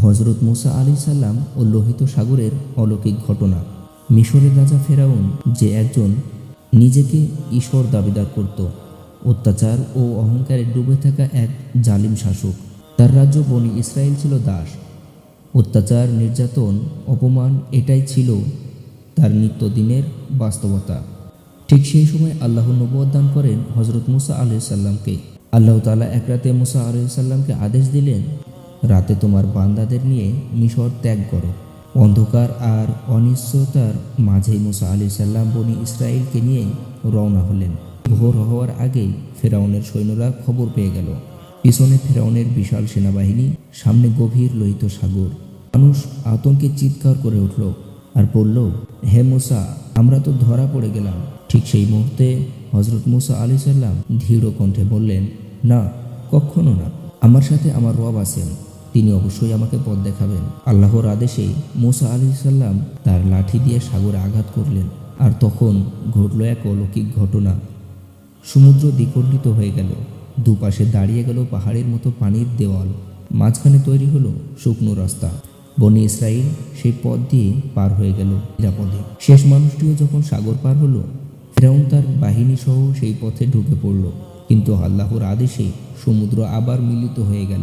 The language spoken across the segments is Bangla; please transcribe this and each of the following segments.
হজরত মুসা আলাইহিস সালাম ও লোহিত সাগরের অলৌকিক ঘটনা। মিশরের রাজা ফেরাউন, যে একজন নিজেকে ঈশ্বর দাবিদার করত, অত্যাচার ও অহংকারে ডুবে থাকা এক জালিম শাসক। তার রাজ্য বনি ইসরায়েল ছিল দাস। অত্যাচার, নির্যাতন, অপমান এটাই ছিল তার নিত্যদিনের বাস্তবতা। ঠিক সেই সময় আল্লাহ নবুয়ত দান করেন হজরত মুসা আলাইহিস সালামকে। আল্লাহ তাআলা এক রাতে মুসা আলাইহিস সালামকে আদেশ দিলেন, রাতে তোমার বান্দাদের নিয়ে মিশর ত্যাগ করো। অন্ধকার আর অনিশ্চয়তার মাঝেই মুসা আলাইহিস সালাম বনি ইসরায়েলকে নিয়ে রওনা হলেন। ভোর হওয়ার আগেই ফেরাউনের সৈন্যরা খবর পেয়ে গেল। পিছনে ফেরাউনের বিশাল সেনাবাহিনী, সামনে গভীর লোহিত সাগর। মানুষ আতঙ্কে চিৎকার করে উঠল আর বলল, হে মুসা, আমরা তো ধরা পড়ে গেলাম। ঠিক সেই মুহূর্তে হজরত মুসা আলাইহিস সালাম দৃঢ় কণ্ঠে বললেন, না, কখনো না। আমার সাথে আমার রব আছেন, তিনি অবশ্যই আমাকে পথ দেখাবেন। আল্লাহর আদেশে মুসা আলাইহিস সালাম তার লাঠি দিয়ে সাগরে আঘাত করলেন। আর তখন ঘটল এক অলৌকিক ঘটনা। সমুদ্র দ্বিখণ্ডিত হয়ে গেল। দুপাশে দাঁড়িয়ে গেল পাহাড়ের মতো পানির দেওয়াল। মাঝখানে তৈরি হলো শুকনো রাস্তা। বনি ইসরাইল সেই পথ দিয়ে পার হয়ে গেল নিরাপদে। শেষ মানুষটিও যখন সাগর পার হলো, ফেরাউন তার বাহিনী সহ সেই পথে ঢুকে পড়ল। কিন্তু আল্লাহর আদেশে সমুদ্র আবার মিলিত হয়ে গেল।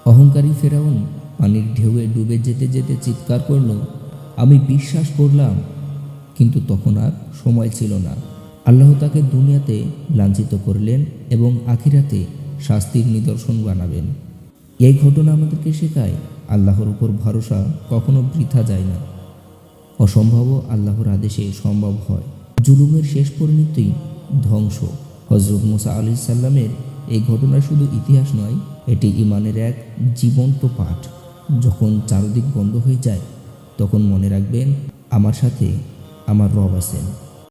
অহংকারী ফেরাউন পানির ঢেউয়ে ডুবে যেতে যেতে চিৎকার করল, আমি বিশ্বাস করলাম। কিন্তু তখন আর সময় ছিল না। আল্লাহ তাকে দুনিয়াতে লাঞ্ছিত করলেন এবং আখিরাতে শাস্তির নিদর্শন বানাবেন। এই ঘটনা আমাদেরকে শেখায়, আল্লাহর উপর ভরসা কখনো বৃথা যায় না। অসম্ভবও আল্লাহর আদেশে সম্ভব হয়। জুলুমের শেষ পরিণতি ধ্বংস। হজরত মুসা আলাইহিস সালামের এই ঘটনা শুধু ইতিহাস নয়, এটি ঈমানের এক জীবন্ত পাঠ। যখন চারদিক বন্ধ হয়ে যায়, তখন মনে রাখবেন, আমার সাথে আমার রব আছেন।